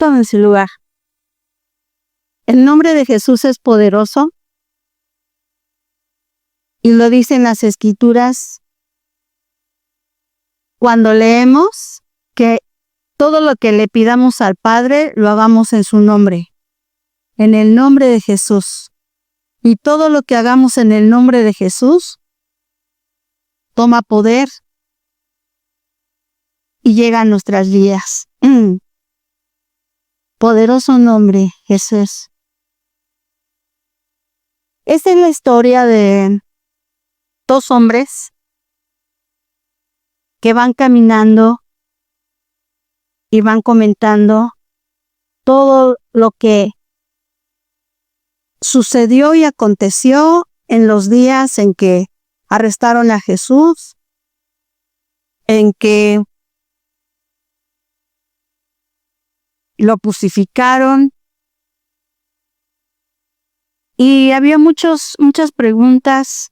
todo en su lugar. El nombre de Jesús es poderoso y lo dicen las Escrituras cuando leemos que todo lo que le pidamos al Padre lo hagamos en su nombre, en el nombre de Jesús. Y todo lo que hagamos en el nombre de Jesús toma poder y llega a nuestras vidas. Poderoso nombre, Jesús. Esta es la historia de dos hombres que van caminando y van comentando todo lo que sucedió y aconteció en los días en que arrestaron a Jesús, en que lo crucificaron. Y había muchas preguntas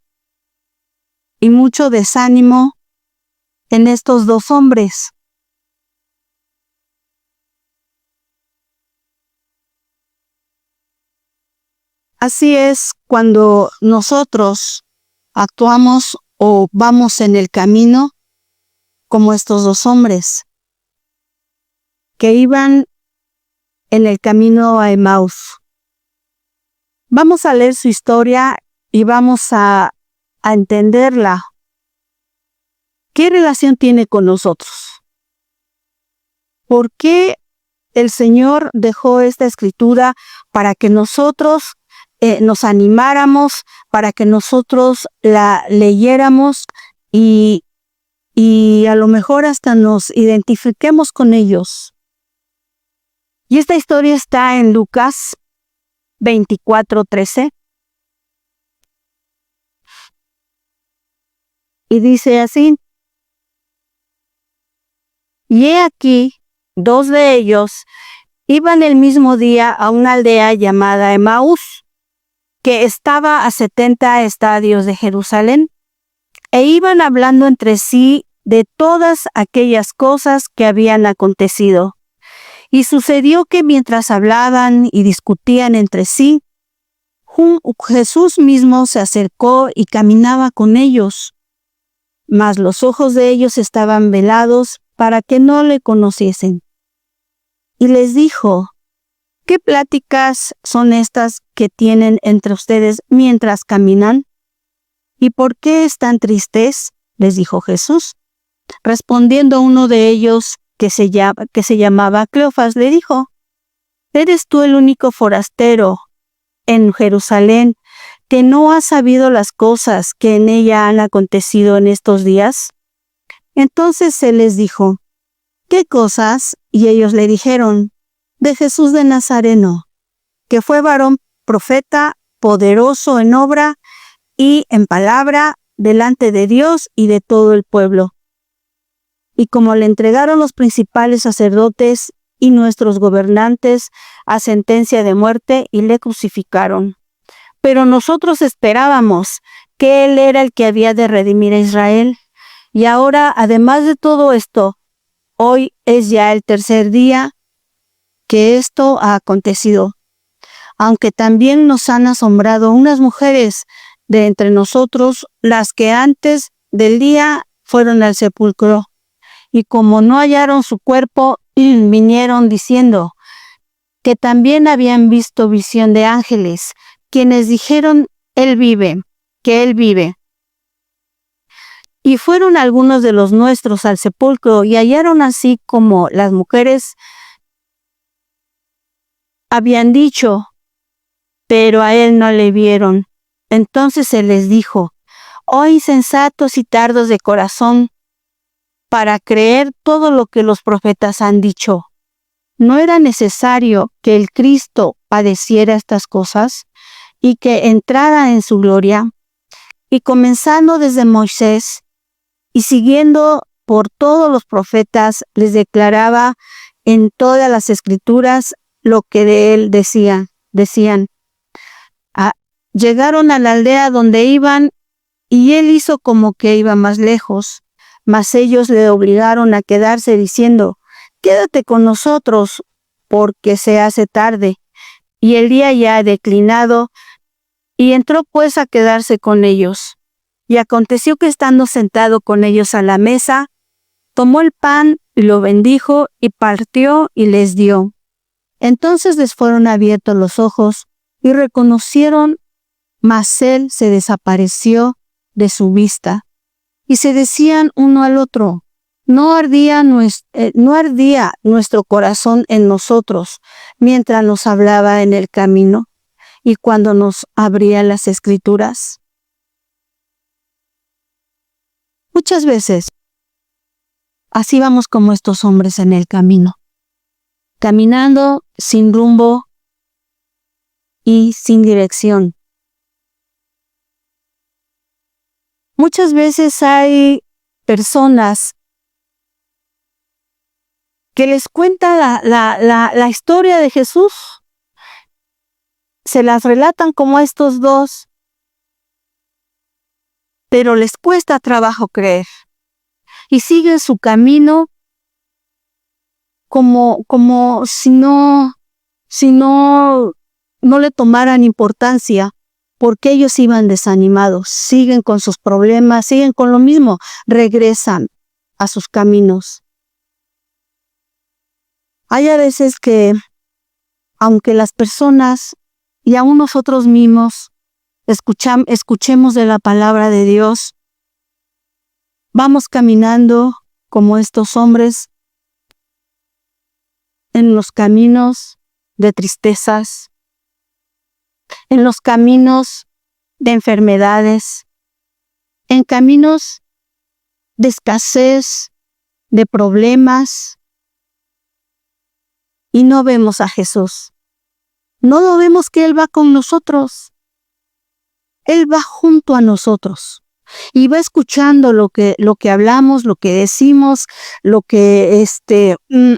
y mucho desánimo en estos dos hombres. Así es cuando nosotros actuamos o vamos en el camino como estos dos hombres que iban en el camino a Emaús. Vamos a leer su historia y vamos a entenderla. ¿Qué relación tiene con nosotros? ¿Por qué el Señor dejó esta escritura para que nosotros nos animáramos, para que nosotros la leyéramos y a lo mejor hasta nos identifiquemos con ellos? Y esta historia está en Lucas 24:13. Y dice así: y he aquí, dos de ellos iban el mismo día a una aldea llamada Emaús, que estaba a 70 estadios de Jerusalén, e iban hablando entre sí de todas aquellas cosas que habían acontecido. Y sucedió que mientras hablaban y discutían entre sí, Jesús mismo se acercó y caminaba con ellos, mas los ojos de ellos estaban velados para que no le conociesen. Y les dijo: ¿qué pláticas son estas que tienen entre ustedes mientras caminan? ¿Y por qué están tristes?, les dijo Jesús. Respondiendo uno de ellos, que se llamaba Cleofas, le dijo: ¿eres tú el único forastero en Jerusalén que no ha sabido las cosas que en ella han acontecido en estos días? Entonces él les dijo: ¿qué cosas? Y ellos le dijeron: de Jesús de Nazareno, que fue varón profeta, poderoso en obra y en palabra delante de Dios y de todo el pueblo. Y como le entregaron los principales sacerdotes y nuestros gobernantes a sentencia de muerte, y le crucificaron. Pero nosotros esperábamos que él era el que había de redimir a Israel. Y ahora, además de todo esto, hoy es ya el tercer día que esto ha acontecido. Aunque también nos han asombrado unas mujeres de entre nosotros, las que antes del día fueron al sepulcro. Y como no hallaron su cuerpo, vinieron diciendo que también habían visto visión de ángeles, quienes dijeron: él vive, que él vive. Y fueron algunos de los nuestros al sepulcro y hallaron así como las mujeres habían dicho, pero a él no le vieron. Entonces se les dijo: oh insensatos y tardos de corazón, para creer todo lo que los profetas han dicho. ¿No era necesario que el Cristo padeciera estas cosas y que entrara en su gloria? Y comenzando desde Moisés y siguiendo por todos los profetas, les declaraba en todas las escrituras lo que de él decían. Llegaron a la aldea donde iban, y él hizo como que iba más lejos, mas ellos le obligaron a quedarse diciendo: quédate con nosotros, porque se hace tarde, y el día ya ha declinado, y entró pues a quedarse con ellos. Y aconteció que estando sentado con ellos a la mesa, tomó el pan y lo bendijo y partió y les dio. Entonces les fueron abiertos los ojos y reconocieron, mas él se desapareció de su vista. Y se decían uno al otro, ¿no ardía nuestro corazón en nosotros mientras nos hablaba en el camino y cuando nos abría las Escrituras? Muchas veces así vamos como estos hombres en el camino, caminando sin rumbo y sin dirección. Muchas veces hay personas que les cuenta la historia de Jesús, se las relatan como a estos dos, pero les cuesta trabajo creer y siguen su camino como si no le tomaran importancia, porque ellos iban desanimados, siguen con sus problemas, siguen con lo mismo, regresan a sus caminos. Hay a veces que, aunque las personas y aún nosotros mismos escuchemos de la palabra de Dios, vamos caminando como estos hombres en los caminos de tristezas, en los caminos de enfermedades, en caminos de escasez, de problemas, y no vemos a Jesús. No lo vemos que Él va con nosotros. Él va junto a nosotros y va escuchando lo que hablamos, lo que decimos, lo que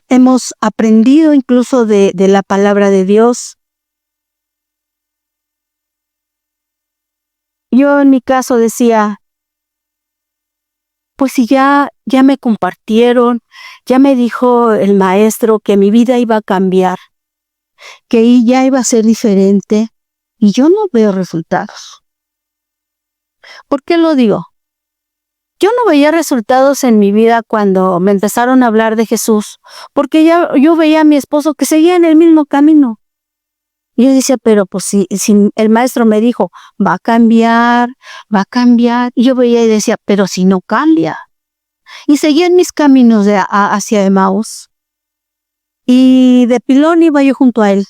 hemos aprendido incluso de la palabra de Dios. Yo en mi caso decía, pues si ya me compartieron, ya me dijo el maestro que mi vida iba a cambiar, que ya iba a ser diferente, y yo no veo resultados. ¿Por qué lo digo? Yo no veía resultados en mi vida cuando me empezaron a hablar de Jesús, porque yo veía a mi esposo que seguía en el mismo camino. Y yo decía, pero pues si el maestro me dijo, va a cambiar, y yo veía y decía, pero si no cambia. Y seguía en mis caminos hacia Emaús. Y de pilón iba yo junto a él.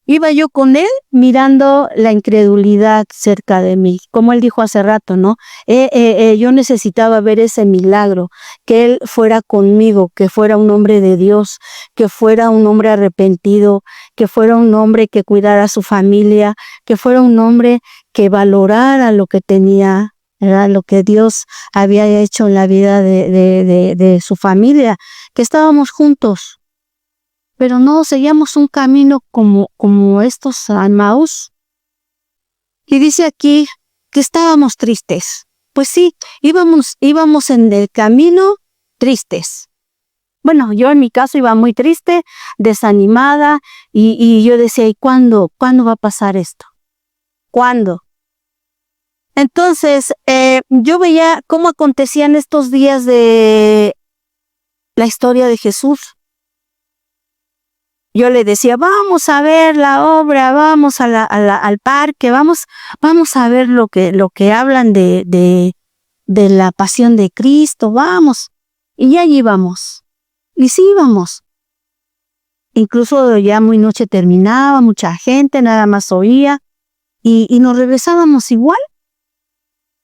Iba yo con él mirando la incredulidad cerca de mí. Como él dijo hace rato, ¿no? Yo necesitaba ver ese milagro, que él fuera conmigo, que fuera un hombre de Dios, que fuera un hombre arrepentido, que fuera un hombre que cuidara a su familia, que fuera un hombre que valorara lo que tenía, ¿verdad? Lo que Dios había hecho en la vida de su familia, que estábamos juntos. Pero no seguíamos un camino como estos Emaús. Y dice aquí que estábamos tristes. Pues sí, íbamos en el camino tristes. Bueno, yo en mi caso iba muy triste, desanimada, y yo decía, ¿y cuándo va a pasar esto? ¿Cuándo? Entonces, yo veía cómo acontecían estos días de la historia de Jesús. Yo le decía, vamos a ver la obra, vamos al parque, vamos a ver lo que hablan de la pasión de Cristo, vamos. Y allí íbamos. Y sí íbamos. Incluso ya muy noche terminaba, mucha gente nada más oía, y nos regresábamos igual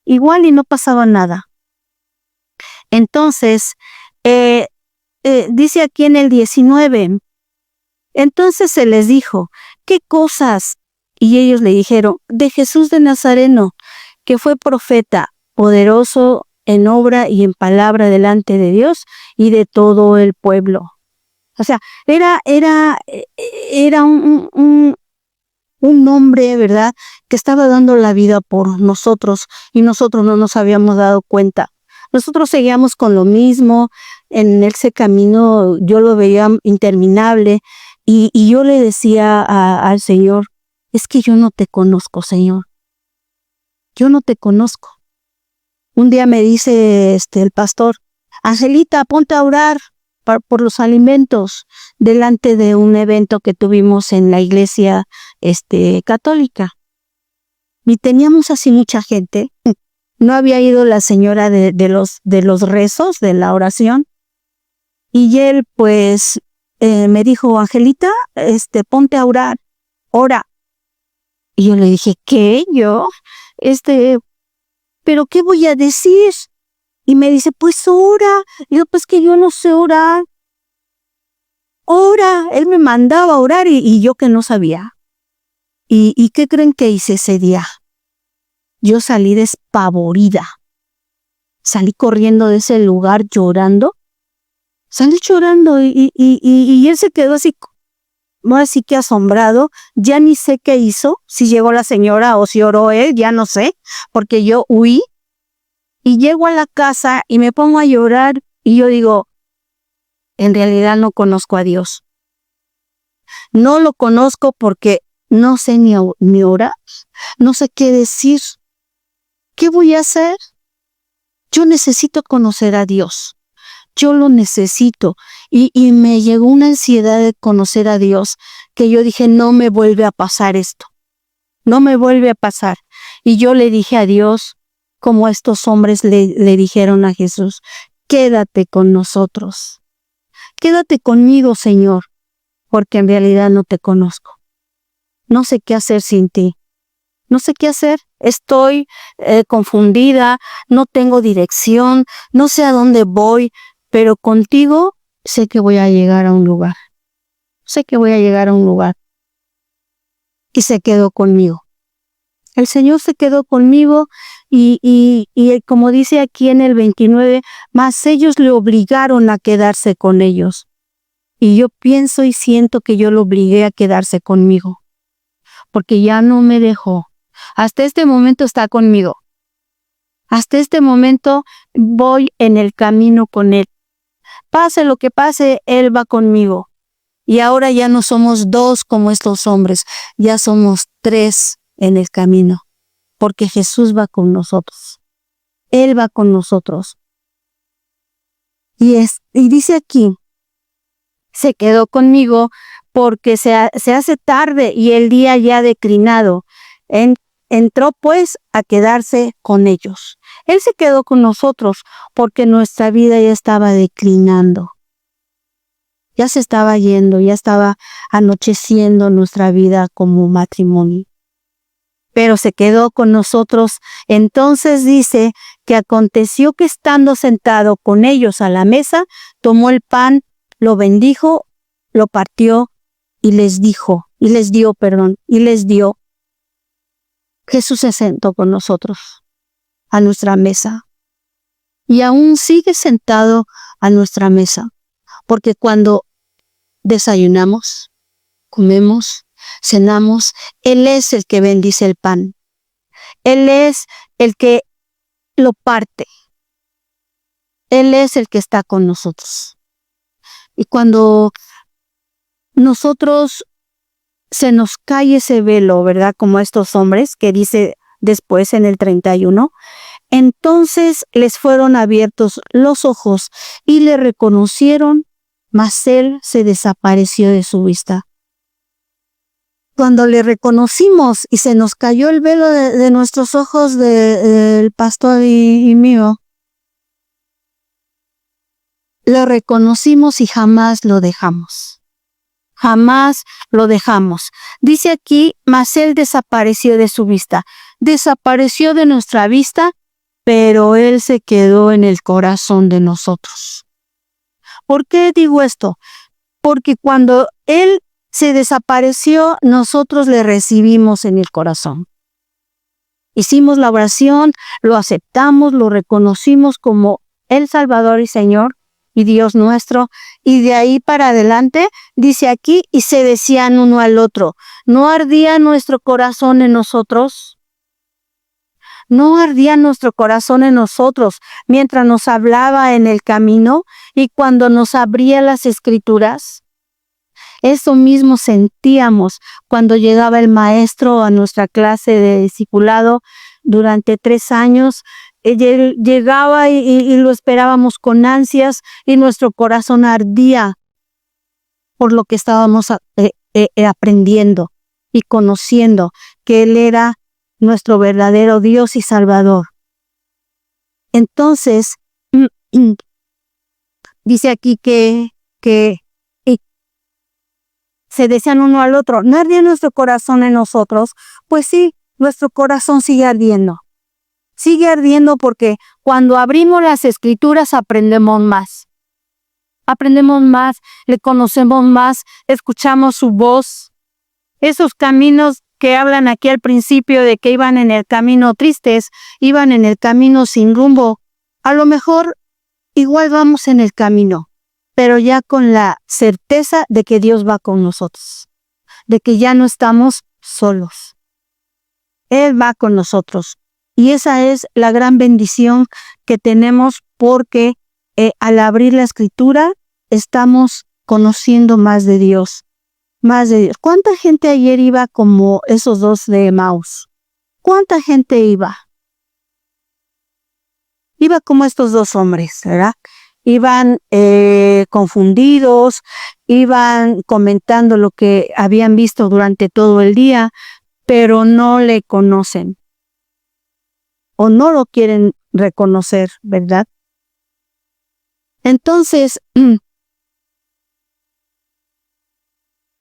y no pasaba nada. Entonces, dice aquí en el 19, entonces se les dijo, ¿qué cosas? Y ellos le dijeron, de Jesús de Nazareno, que fue profeta, poderoso en obra y en palabra delante de Dios y de todo el pueblo. O sea, era un hombre, ¿verdad?, que estaba dando la vida por nosotros y nosotros no nos habíamos dado cuenta. Nosotros seguíamos con lo mismo, en ese camino yo lo veía interminable y yo le decía al Señor, es que yo no te conozco, Señor. Yo no te conozco. Un día me dice el pastor, Angelita, ponte a orar por los alimentos delante de un evento que tuvimos en la iglesia católica. Y teníamos así mucha gente. No había ido la señora de los rezos, de la oración. Y él pues me dijo, Angelita, ponte a orar, ora. Y yo le dije, ¿qué? Yo, ¿pero qué voy a decir? Y me dice, pues ora. Y yo, pues que yo no sé orar. Ora. Él me mandaba a orar y yo que no sabía. ¿Y qué creen que hice ese día? Yo salí despavorida. Salí corriendo de ese lugar llorando. Salí llorando y él se quedó así que asombrado. Ya ni sé qué hizo, si llegó la señora o si oró él, ya no sé, porque yo huí. Y llego a la casa y me pongo a llorar y yo digo, en realidad no conozco a Dios. No lo conozco porque no sé ni orar, no sé qué decir. ¿Qué voy a hacer? Yo necesito conocer a Dios. Yo lo necesito. Y me llegó una ansiedad de conocer a Dios que yo dije, no me vuelve a pasar esto. No me vuelve a pasar. Y yo le dije a Dios, como estos hombres le dijeron a Jesús, quédate con nosotros. Quédate conmigo, Señor, porque en realidad no te conozco. No sé qué hacer sin ti. No sé qué hacer. Estoy confundida, no tengo dirección, no sé a dónde voy, pero contigo sé que voy a llegar a un lugar. Sé que voy a llegar a un lugar. Y se quedó conmigo. El Señor se quedó conmigo y como dice aquí en el 29, mas ellos le obligaron a quedarse con ellos. Y yo pienso y siento que yo lo obligué a quedarse conmigo, porque ya no me dejó. Hasta este momento está conmigo. Hasta este momento voy en el camino con Él. Pase lo que pase, Él va conmigo. Y ahora ya no somos dos como estos hombres, ya somos tres en el camino, porque Jesús va con nosotros. Él va con nosotros. Y dice aquí, se quedó conmigo porque se hace tarde y el día ya declinado. Entró pues a quedarse con ellos. Él se quedó con nosotros porque nuestra vida ya estaba declinando. Ya se estaba yendo, ya estaba anocheciendo nuestra vida como matrimonio. Pero se quedó con nosotros. Entonces dice que aconteció que estando sentado con ellos a la mesa, tomó el pan, lo bendijo, lo partió y les dio. Jesús se sentó con nosotros a nuestra mesa y aún sigue sentado a nuestra mesa, porque cuando desayunamos, comemos, cenamos, Él es el que bendice el pan. Él es el que lo parte. Él es el que está con nosotros. Y cuando nosotros se nos cae ese velo, ¿verdad? Como estos hombres que dice después en el 31, entonces les fueron abiertos los ojos y le reconocieron, mas él se desapareció de su vista. Cuando le reconocimos y se nos cayó el velo de nuestros ojos del pastor y mío, lo reconocimos y jamás lo dejamos. Jamás lo dejamos. Dice aquí, mas él desapareció de su vista. Desapareció de nuestra vista, pero él se quedó en el corazón de nosotros. ¿Por qué digo esto? Porque cuando él se desapareció, nosotros le recibimos en el corazón. Hicimos la oración, lo aceptamos, lo reconocimos como el Salvador y Señor y Dios nuestro, y de ahí para adelante, dice aquí, y se decían uno al otro, ¿no ardía nuestro corazón en nosotros? ¿No ardía nuestro corazón en nosotros mientras nos hablaba en el camino y cuando nos abría las Escrituras? Eso mismo sentíamos cuando llegaba el maestro a nuestra clase de discipulado durante 3 años. Él llegaba y lo esperábamos con ansias y nuestro corazón ardía por lo que estábamos aprendiendo y conociendo que Él era nuestro verdadero Dios y Salvador. Entonces, dice aquí que se decían uno al otro, ¿no ardía nuestro corazón en nosotros? Pues sí, nuestro corazón sigue ardiendo. Sigue ardiendo porque cuando abrimos las Escrituras aprendemos más. Aprendemos más, le conocemos más, escuchamos su voz. Esos caminos que hablan aquí al principio de que iban en el camino tristes, iban en el camino sin rumbo. A lo mejor igual vamos en el camino, pero ya con la certeza de que Dios va con nosotros, de que ya no estamos solos. Él va con nosotros. Y esa es la gran bendición que tenemos porque al abrir la Escritura estamos conociendo más de Dios. Más de Dios. ¿Cuánta gente ayer iba como esos 2 de Emaús? ¿Cuánta gente iba? Iba como estos 2 hombres, ¿verdad? Iban confundidos, iban comentando lo que habían visto durante todo el día, pero no le conocen o no lo quieren reconocer, ¿verdad? Entonces,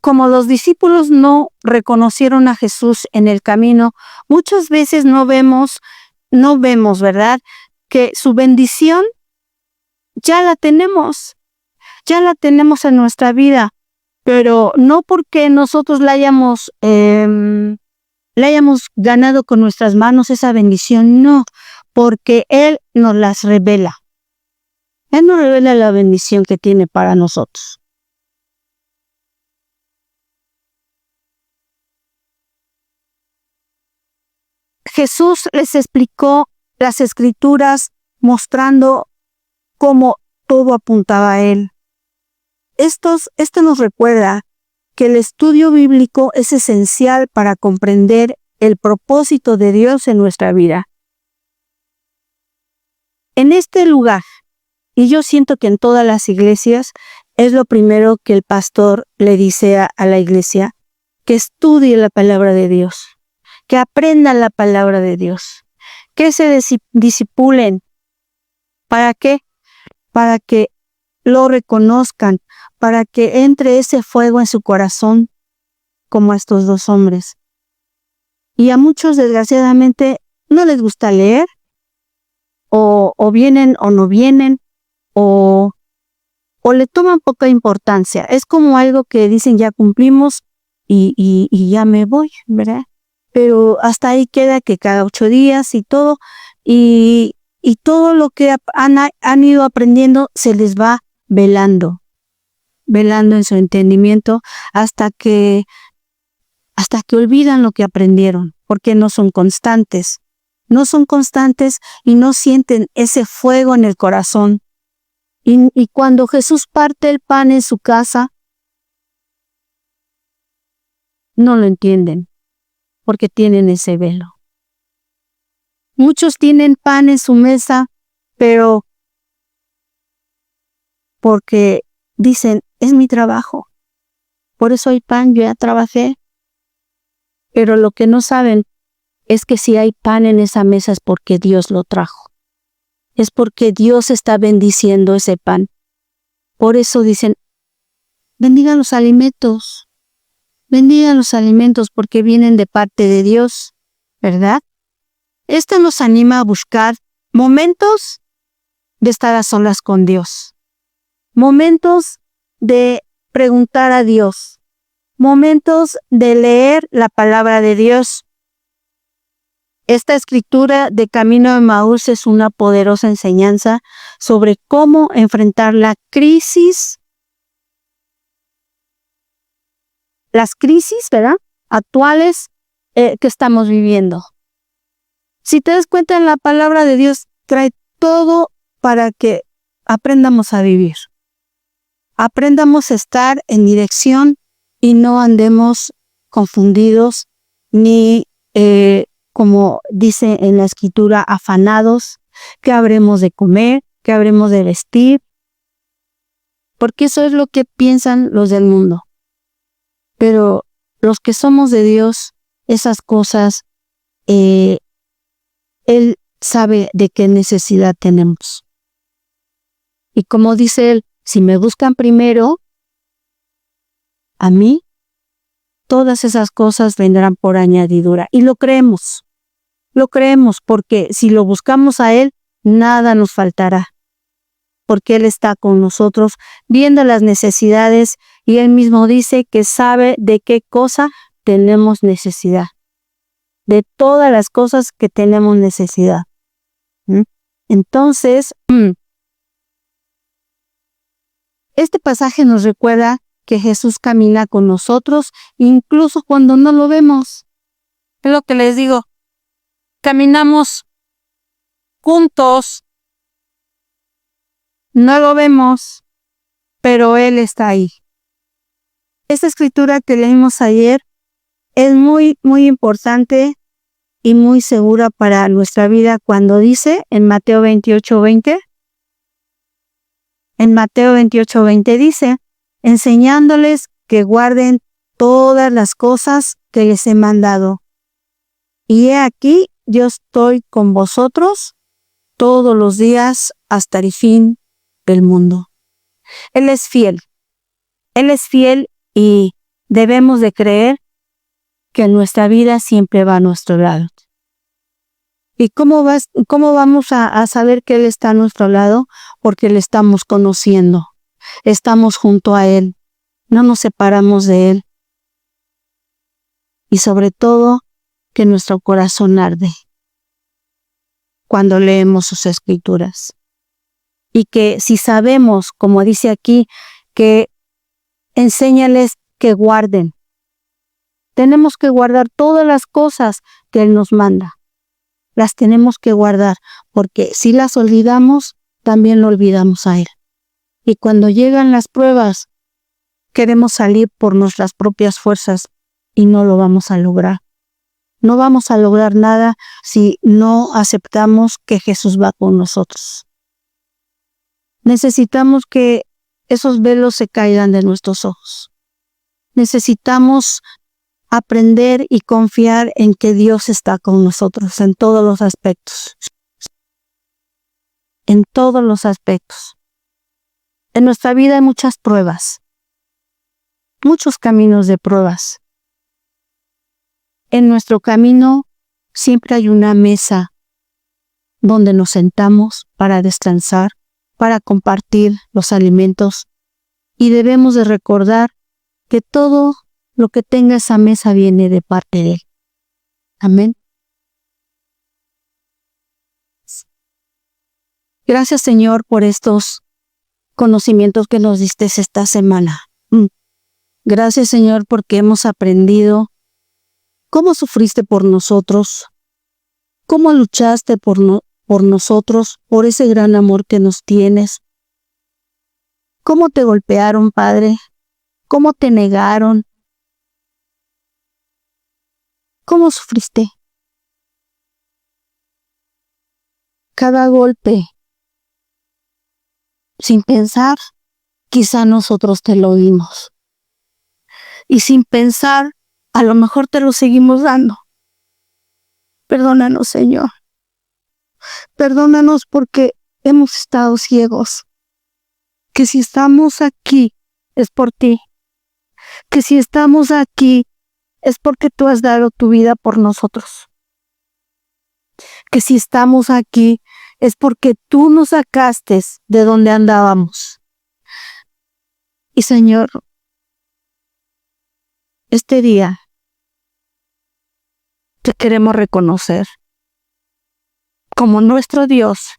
como los discípulos no reconocieron a Jesús en el camino, muchas veces no vemos, ¿verdad? Que su bendición ya la tenemos en nuestra vida, pero no porque nosotros la hayamos ganado con nuestras manos esa bendición, no, porque Él nos las revela. Él nos revela la bendición que tiene para nosotros. Jesús les explicó las Escrituras mostrando cómo todo apuntaba a Él. Esto nos recuerda que el estudio bíblico es esencial para comprender el propósito de Dios en nuestra vida. En este lugar, y yo siento que en todas las iglesias, es lo primero que el pastor le dice a la iglesia, que estudie la palabra de Dios, que aprendan la palabra de Dios, que se discipulen. ¿Para qué? Para que lo reconozcan, para que entre ese fuego en su corazón, como a estos 2 hombres. Y a muchos, desgraciadamente, no les gusta leer, o vienen o no vienen, o le toman poca importancia. Es como algo que dicen, ya cumplimos y ya me voy, ¿verdad? Pero hasta ahí queda, que cada 8 días y todo, y todo lo que han ido aprendiendo se les va velando en su entendimiento hasta que olvidan lo que aprendieron, porque no son constantes y no sienten ese fuego en el corazón. Y cuando Jesús parte el pan en su casa, no lo entienden, porque tienen ese velo. Muchos tienen pan en su mesa, pero porque dicen, es mi trabajo, por eso hay pan, yo ya trabajé. Pero lo que no saben es que si hay pan en esa mesa es porque Dios lo trajo. Es porque Dios está bendiciendo ese pan. Por eso dicen, bendigan los alimentos porque vienen de parte de Dios, ¿verdad? Esto nos anima a buscar momentos de estar a solas con Dios, momentos de preguntar a Dios, momentos de leer la palabra de Dios. Esta escritura de Camino de Emaús es una poderosa enseñanza sobre cómo enfrentar las crisis, ¿verdad?, actuales que estamos viviendo. Si te das cuenta, en la palabra de Dios trae todo para que aprendamos a vivir. Aprendamos a estar en dirección y no andemos confundidos ni, como dice en la Escritura, afanados, qué habremos de comer, qué habremos de vestir, porque eso es lo que piensan los del mundo. Pero los que somos de Dios, esas cosas, Él sabe de qué necesidad tenemos. Y como dice Él, si me buscan primero, a mí, todas esas cosas vendrán por añadidura. Y lo creemos porque si lo buscamos a Él, nada nos faltará. Porque Él está con nosotros viendo las necesidades y Él mismo dice que sabe de qué cosa tenemos necesidad. De todas las cosas que tenemos necesidad. Entonces, este pasaje nos recuerda que Jesús camina con nosotros incluso cuando no lo vemos. Es lo que les digo. Caminamos juntos. No lo vemos, pero Él está ahí. Esta escritura que leímos ayer es muy, muy importante y muy segura para nuestra vida cuando dice en Mateo 28:20. En Mateo 28:20 dice, enseñándoles que guarden todas las cosas que les he mandado. Y he aquí, yo estoy con vosotros todos los días hasta el fin del mundo. Él es fiel y debemos de creer que en nuestra vida siempre va a nuestro lado. ¿Y cómo vamos a saber que Él está a nuestro lado? Porque le estamos conociendo, estamos junto a Él, no nos separamos de Él. Y sobre todo, que nuestro corazón arde cuando leemos sus escrituras. Y que si sabemos, como dice aquí, que enséñales que guarden. Tenemos que guardar todas las cosas que Él nos manda. Las tenemos que guardar, porque si las olvidamos, también lo olvidamos a Él. Y cuando llegan las pruebas, queremos salir por nuestras propias fuerzas y no lo vamos a lograr. No vamos a lograr nada si no aceptamos que Jesús va con nosotros. Necesitamos que esos velos se caigan de nuestros ojos. Necesitamos aprender y confiar en que Dios está con nosotros en todos los aspectos. En todos los aspectos. En nuestra vida hay muchas pruebas. Muchos caminos de pruebas. En nuestro camino siempre hay una mesa donde nos sentamos para descansar, para compartir los alimentos y debemos de recordar que todo lo que tenga esa mesa viene de parte de Él. Amén. Gracias, Señor, por estos conocimientos que nos diste esta semana. Gracias, Señor, porque hemos aprendido cómo sufriste por nosotros, cómo luchaste por nosotros, por ese gran amor que nos tienes, cómo te golpearon, Padre, cómo te negaron, cómo sufriste. Cada golpe, sin pensar, quizá nosotros te lo dimos. Y sin pensar, a lo mejor te lo seguimos dando. Perdónanos, Señor. Perdónanos porque hemos estado ciegos. Que si estamos aquí es por ti. Que si estamos aquí es porque tú has dado tu vida por nosotros. Que si estamos aquí es porque tú nos sacaste de donde andábamos. Y Señor, este día te queremos reconocer como nuestro Dios,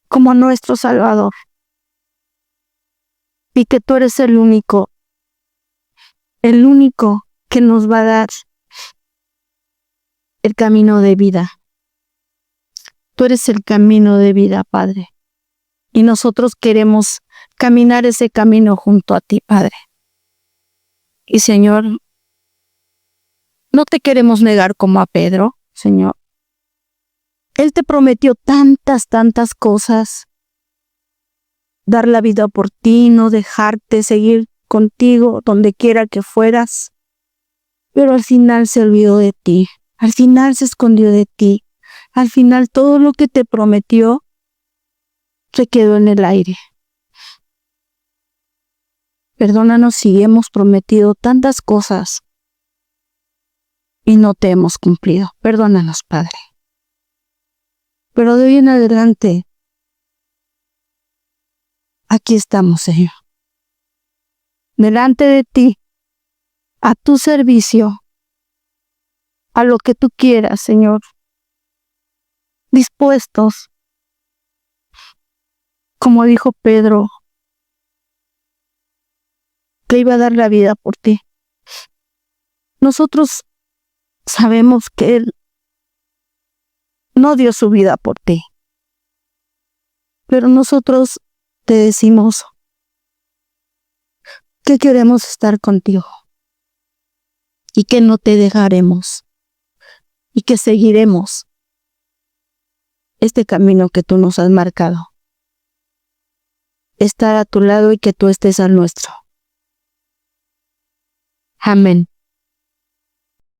como nuestro Salvador. Y que tú eres el único que nos va a dar el camino de vida. Tú eres el camino de vida, Padre. Y nosotros queremos caminar ese camino junto a ti, Padre. Y Señor, no te queremos negar como a Pedro, Señor. Él te prometió tantas cosas. Dar la vida por ti, no dejarte, seguir contigo donde quiera que fueras. Pero al final se olvidó de ti. Al final se escondió de ti. Al final todo lo que te prometió se quedó en el aire. Perdónanos si hemos prometido tantas cosas y no te hemos cumplido. Perdónanos, Padre. Pero de hoy en adelante, aquí estamos, Señor. Delante de ti, a tu servicio, a lo que tú quieras, Señor. Dispuestos, como dijo Pedro, que iba a dar la vida por ti. Nosotros sabemos que Él no dio su vida por ti. Pero nosotros te decimos que queremos estar contigo y que no te dejaremos y que seguiremos este camino que tú nos has marcado. Estar a tu lado y que tú estés al nuestro. Amén.